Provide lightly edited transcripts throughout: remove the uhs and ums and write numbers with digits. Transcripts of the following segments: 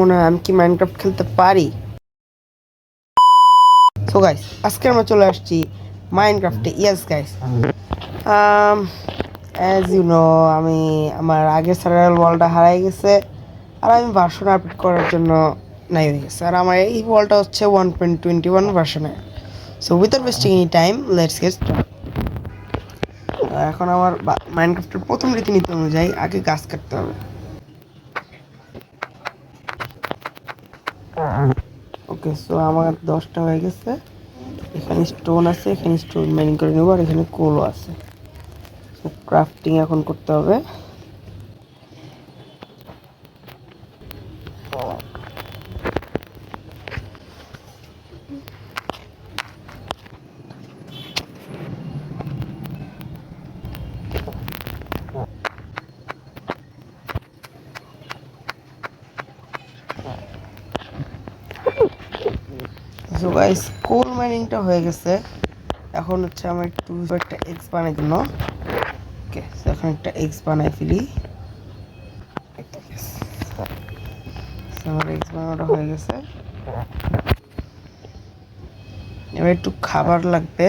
মনে হয় আমি কি মাইনক্রাফট খেলতে পারি। সো গাইস, আজকে আমরা চলে আসছি মাইনক্রাফটে। Yes guys, as you know, আমি আমার আগের সার্ভাইভাল ওয়ালটা হারাই গেছে আর আমি ভার্সন আপডেট করার জন্য নাই হয়ে গেছে। আর আমার এই ওয়ালটা হচ্ছে 1.21 ভার্সনের। So without wasting any time, let's get start. এখন আমার মাইনক্রাফটের প্রথম রীতিনীতি অনুযায়ী আগে গাছ কাটতে হবে। ওকে, সো আমার 10টা হয়ে গেছে। এখানে স্টোন আছে, এখানে স্টোন মাইনিং করে নেবো, আর এখানে কোলও আছে। ক্রাফটিং এখন করতে হবে। সো গাইস, কোল মাইনিংটা হয়ে গেছে। এখন হচ্ছে আমার একটু একটা এক্স বানানোর জন্য। ওকে, এখন একটা এক্স বানাই ফেলি। আমার এক্স বানানোটা হয়ে গেছে। এবার একটু খাবার লাগবে।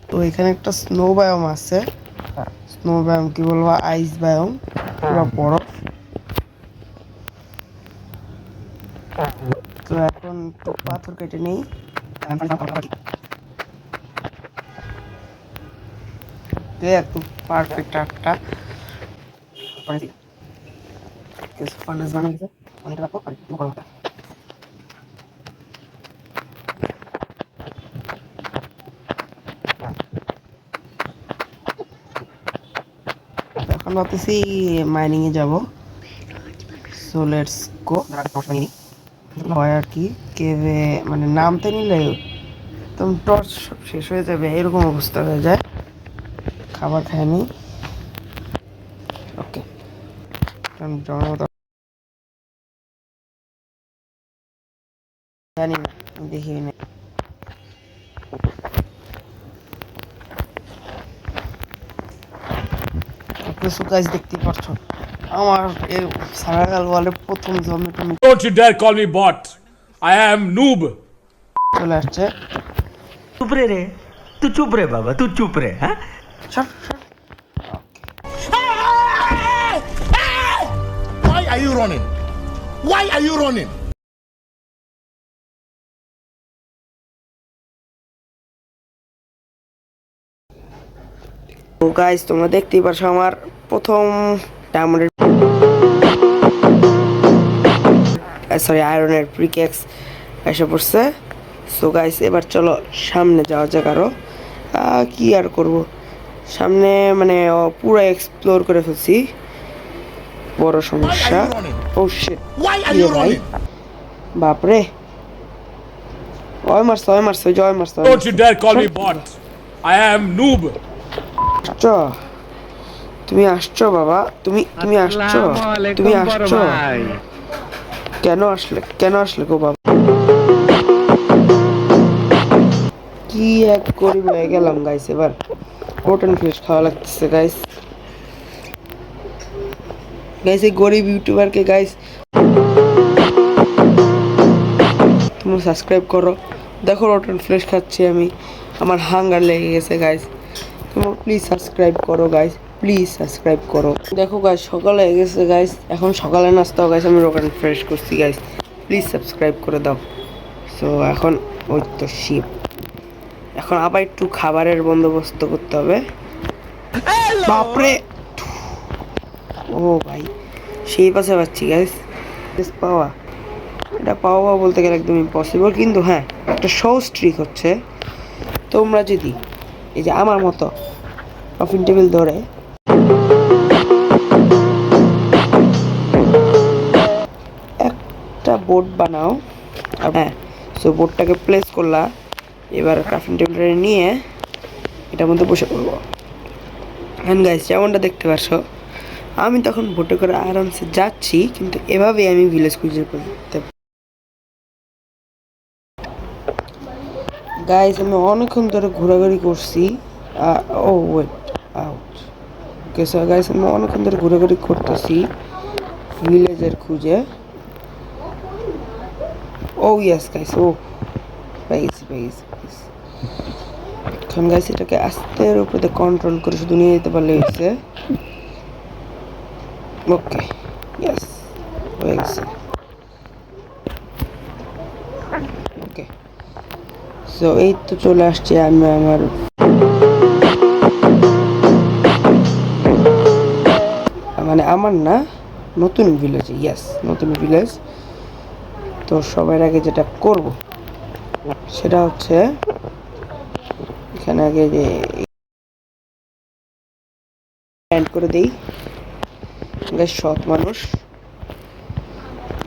তো এখানে একটা স্নো বায়োম আছে। স্নো বায়োম কি বলবো, আইস বায়োম, পুরো বরফ। তো এখন একটু পাথর কেটে নেই। একদম পারফেক্ট একটা ফার্নেস বানিয়েছে। অনেকটা রাখো আর একটু গরম। এখন ভাবতেছি মাইনিং এ যাব। So let's go. হয় আর কি, কেভে মানে নামতে নিলে একদম টর্চ সব শেষ হয়ে যাবে, এরকম অবস্থা হয়ে যায়। খাবার খায়নি। ওকে, জানি না, দেখি না। কিছু কাজ দেখতে পাচ্ছ, আমার এই সারাগাল ওয়ালে প্রথম জমিটা Don't you dare call me bot. I am noob. চলে আসছে। चुप रे तू चुप रे बाबा तू चुप रे हाँ সর সর। Why are you running? Why are you running? তো গাইস, তোমরা দেখতেই পাচ্ছ আমার প্রথম ডায়মন্ডের আয়রনের প্রিকেক্স এসে পড়ছে। সো গাইস, এবার চলো সামনে যাওয়া যাক। আরো কি আর করব, সামনে মানে পুরো এক্সপ্লোর করে ফেলছি। বড় সমস্যা। ও শিট, Why are you ভাই, running? বাপরে, ওই মারছে জয় মারছে। Don't you dare call me bot. I am noob. আসছো, তুমি আসছো বাবা, তুমি তুমি আসছো, তুমি আসছো। কেন আসলে গো বাবা? কি এক গরিব হয়ে গেলাম গাইস। এবার প্রোটিন ফিশ খাওয়া লাগতেছে গাইস। এই গরিব ইউটিউবারকে গাইস তোমরা সাবস্ক্রাইব করো। দেখো রোটেন ফ্লেশ খাচ্ছি আমি, আমার হাঙ্গার লেগে গেছে গাইস। তোমরা প্লিজ সাবস্ক্রাইব করো গাইস, প্লিজ সাবস্ক্রাইব করো। দেখো গাইস, সকাল হয়ে গেছে গাইস, এখন সকালে নাস্তাও গাইস আমি রোটেন ফ্রেশ করছি গাইস, প্লিজ সাবস্ক্রাইব করে দাও। সো এখন ওই তো শিপ, এখন আবার একটু খাবারের বন্দোবস্ত করতে হবে। বাপরে, ও ভাই, সেই পাশে পাচ্ছি গাইস। পাওয়া, এটা পাওয়া বলতে গেলে একদম ইম্পসিবল, কিন্তু হ্যাঁ একটা সহজ ট্রিক হচ্ছে, তোমরা যদি এই যে আমার মতো কফিন টেবিল ধরে একটা বোর্ড বানাও, হ্যাঁ, সো বোর্ডটাকে প্লেস করলা, এবার কফিন টেবিলটা নিয়ে এটার মধ্যে বসে পড়বো। হ্যাঁ গাইস, যেমনটা দেখতে পাচ্ছ আমি তখন বোটে করে আরামসে যাচ্ছি, কিন্তু এভাবেই আমি ভিলেজ খুঁজে করতে। গাইস, আমি অনেকক্ষণ ধরে ঘোরাঘুরি করছি। Oh wait out. Okay so guys, আমি অনেকক্ষণ ধরে ঘোরাঘুরি করতেছি, ভিলেজের খুঁজে। ও ইয়েস গাইস, ও পেয়ে গেছি। এখন গাইস এটাকে আস্তের উপরে কন্ট্রোল করে শুধু নিয়ে যেতে পারলে হয়েছে। ওকে ইয়েস, হয়ে গেছে। ওকে সো এই তো চলে আসছে আমি আমার মানে আমার না, নতুন ভিলেজে। ইয়েস, নতুন ভিলেজ। তো সবার আগে যেটা করব সেটা হচ্ছে এখানে আগে যে প্ল্যান্ট করে দেই। বেশ সৎ মানুষ,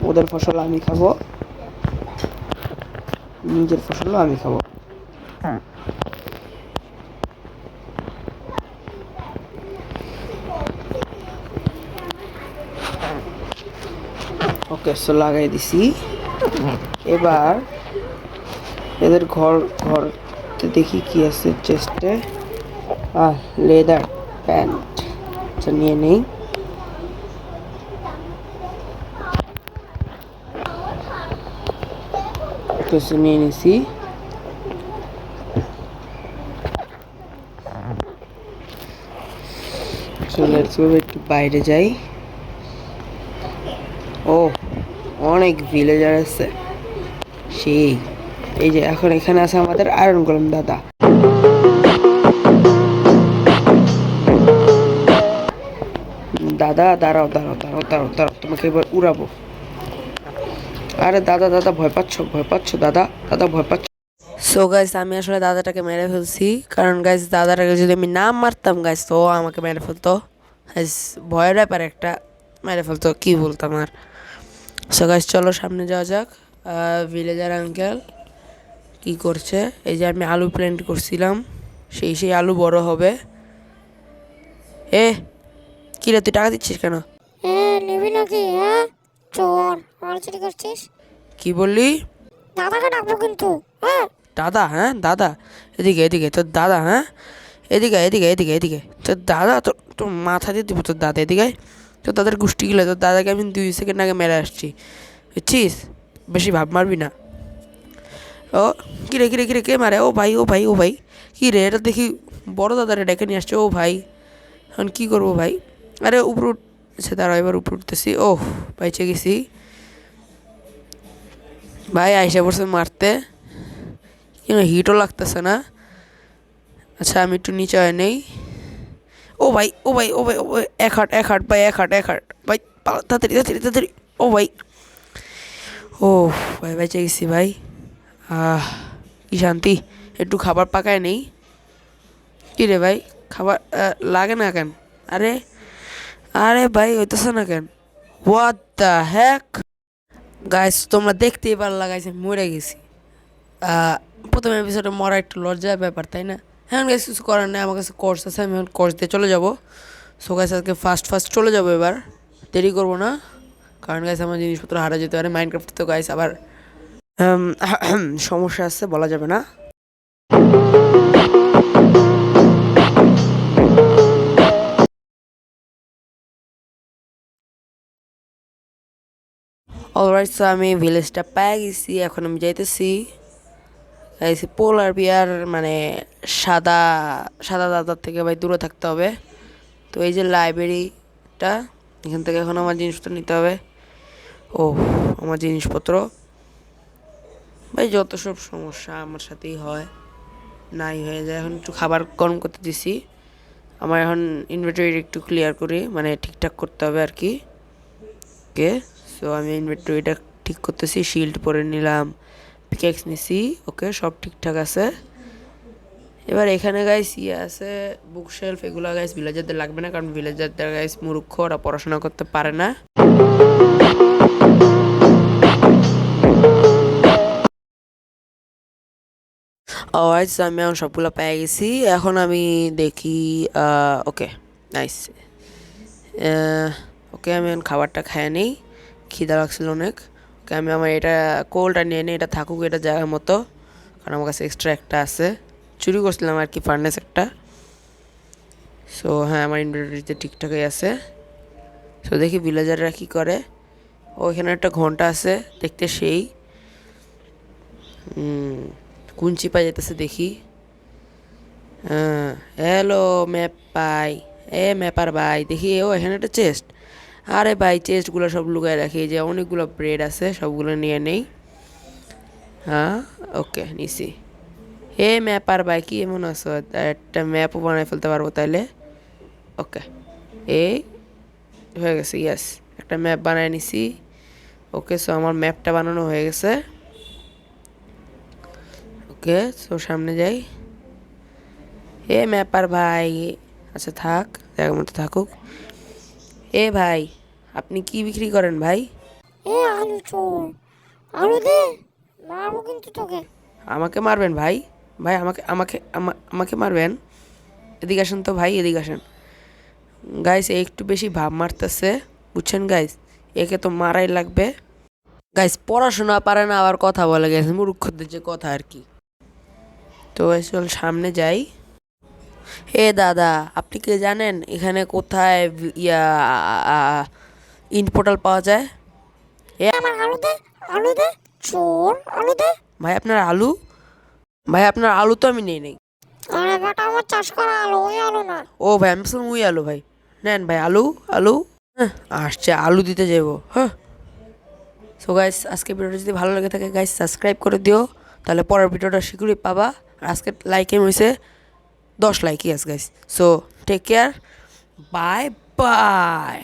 ওদের ফসল আমি খাবো, নিজের ফসলও আমি খাবো। ওকে সো লাগাই দিছি। এবার এদের ঘরতে দেখি কি আছে চেস্টে। লেদার প্যান্ট, আচ্ছা নিয়ে নেই। কিছু নিয়ে নিছি। একটু বাইরে যাই। ও অনেক ভিলেজার আছে সেই। এই যে এখন এখানে আছে আমাদের আয়রন গোলেম দাদা। দাদা দাঁড়াও, তোমাকে এবার উড়াবো। আরে দাদা ভয় পাচ্ছ দাদা ভয় পাচ্ছ। সো গাইস আমি আসলে দাদাটাকে মেরে ফেলছি, কারণ গাইস দাদাটাকে যদি আমি না মারতাম গাইস তো আমাকে মেরে ফেলতো। ভয়ের ব্যাপার একটা, মেরে ফেলতো, কি বলতাম আর। সো গাইস চলো সামনে যাওয়া যাক। ভিলেজার আঙ্কেল কি করছে? এই যে আমি আলু প্ল্যান্ট করছিলাম, সেই আলু বড় হবে। এ কি রে, তুই টাকা দিচ্ছিস কেন? নিবি নাকি? হ্যাঁ চোর, আমার চুরি করছিস। কি বললি? দাদাকে ডাকবো কিন্তু। হ্যাঁ দাদা? হ্যাঁ দাদা, এদিকে তোর দাদা। হ্যাঁ এদিকে তোর দাদা, তোর মাথা দিয়ে দিব তোর দাদা। এদিকে তোর দাদার গোষ্ঠী গেলে, তোর দাদাকে আমি 2 সেকেন্ড আগে মেরে আসছি, বুঝছিস? বেশি ভাব মারবি না। ও কিরে কে মারে? ও ভাই কি রে, এটা দেখি বড় দাদারে ডেকে নিয়ে আসছে। ও ভাই এখন কী করবো ভাই? আরে উপর উঠছে, দাঁড়া এবার উপর উঠতেছি। ও বাইচে গেছি ভাই। আইসা পড়ছে মারতে, কিন্তু হিটও লাগতেছে না। আচ্ছা আমি একটু নিচে হয় নেই। ও ভাই এক হাট ভাই, ভাই তাড়াতাড়ি। ও ভাই, ও ভাই বাইচে গেছি ভাই। কি শান্তি। একটু খাবার পাকায় নেই। কি রে ভাই, খাবার লাগে না কেন? আরে ভাই হইতেছে না কেন? হোয়াট দ্য হ্যাক গাইস, তোমরা দেখতেই পারলা গাইস আমি মরে গেছি। প্রথম এপিসোডে মরা একটু লজ্জার ব্যাপার, তাই না? হ্যাঁ গাইস কিছু করার নেই, আমার কাছে কোর্স আছে, আমি এখন কোর্স দিয়ে চলে যাবো। সো গাইস আজকে ফার্স্ট চলে যাবো, এবার দেরি করবো না, কারণ গাইস আমার জিনিসপত্র হারা যেতে পারে। মাইনক্রাফট তো গাইস আবার সমস্যা আছে, বলা যাবে না। অলরাইট সো আমি ভিলেজটা পেয়ে গেছি, এখন আমি যাইতেছি। পোলার বিয়ার মানে সাদা দাদার থেকে ভাই দূরে থাকতে হবে। তো এই যে লাইব্রেরিটা, এখান থেকে এখন আমার জিনিসপত্র নিতে হবে। ও আমার জিনিসপত্র ভাই, যত সব সমস্যা আমার সাথেই হয়, নাই হয়ে যায়। এখন একটু খাবার গরম করতে দিছি, আমার এখন ইনভেন্টরি একটু ক্লিয়ার করি, মানে ঠিকঠাক করতে হবে আর কি। ওকে সো আমি ইনভেন্টরিটা ঠিক করতেছি, শিল্ড পরে নিলাম, পিকেক্স নিছি। ওকে সব ঠিকঠাক আছে। এবার এখানে গাইস ইয়ে আছে বুক শেলফ, এগুলো গাইস ভিলেজারদের লাগবে না, কারণ ভিলেজারদের গাইস মূর্খ, ওরা পড়াশোনা করতে পারে না। অলরাইট আমি এখন সবগুলো পেয়ে গেছি। এখন আমি দেখি। Okay nice. ওকে আমি এখন খাবারটা খেয়ে নিই, খিদা লাগছিল অনেক। ওকে আমি আমার এটা কোলটা নিয়ে নিই, এটা থাকুক এটা জায়গার মতো, কারণ আমার কাছে এক্সট্রা একটা আছে, চুরি করছিলাম আর কি, ফার্নেস একটা। সো হ্যাঁ আমার ইনভেন্টরিতে ঠিকঠাকই আছে। সো দেখি ভিলেজাররা কী করে। ওইখানে একটা ঘন্টা আছে, দেখতে সেই কুঞ্চি পাই যেতেছে দেখি। হ্যালো ম্যাপ পাই, ম্যাপার ভাই দেখি। ও এখানে একটা চেস্ট। আরে ভাই চেস্টগুলো সব লুকায় রাখি, যে অনেকগুলো ব্রেড আছে, সবগুলো নিয়ে নেই। হ্যাঁ ওকে নিছি। ম্যাপার ভাই কি এমন আছো, একটা ম্যাপও বানাই ফেলতে পারবো তাইলে। ওকে এই হয়ে গেছে, ইয়েস একটা ম্যাপ বানায় নিছি। ওকে সো আমার ম্যাপটা বানানো হয়ে গেছে। ওকে সো সামনে যাই। ম্যাপার ভাই, আচ্ছা থাক, জায়গার মতো থাকুক। ভাই আপনি কি বিক্রি করেন ভাই? আলু চোর, আলু দে, মারবো কিন্তু তোকে। আমাকে মারবেন ভাই? ভাই আমাকে আমাকে আমাকে মারবেন? এদিকে আসেন তো ভাই, এদিকে আসেন। গাইস একটু বেশি ভাব মারতেছে, বুঝছেন গাইস, একে তো মারাই লাগবে। গাইস পড়াশোনা পারে না, আবার কথা বলে গেছে, মূর্খদের যে কথা আর কি। তো চল সামনে যাই। দাদা আপনি কি জানেন এখানে কোথায় ইন পোর্টাল পাওয়া যায়? আমার আলু দে চোর, আলু দে। ভাই আপনার আলু? ভাই আপনার আলু তো আমি নেই। আরে বেটা আমার চাষ করা আলু, ওই আলু না। ও ভাই আমি শুনুন ওই আলু। ভাই নেন ভাই আলু। আলু আসছে, আলু দিতে যাবো। হ্যাঁ সো গাইস আজকে ভিডিওটা যদি ভালো লেগে থাকে গাইস সাবস্ক্রাইব করে দিও, তাহলে পরের ভিডিওটা শীঘ্রই পাবা। আর আজকে লাইক হয়েছে 10 like, yes guys. So take care, bye by.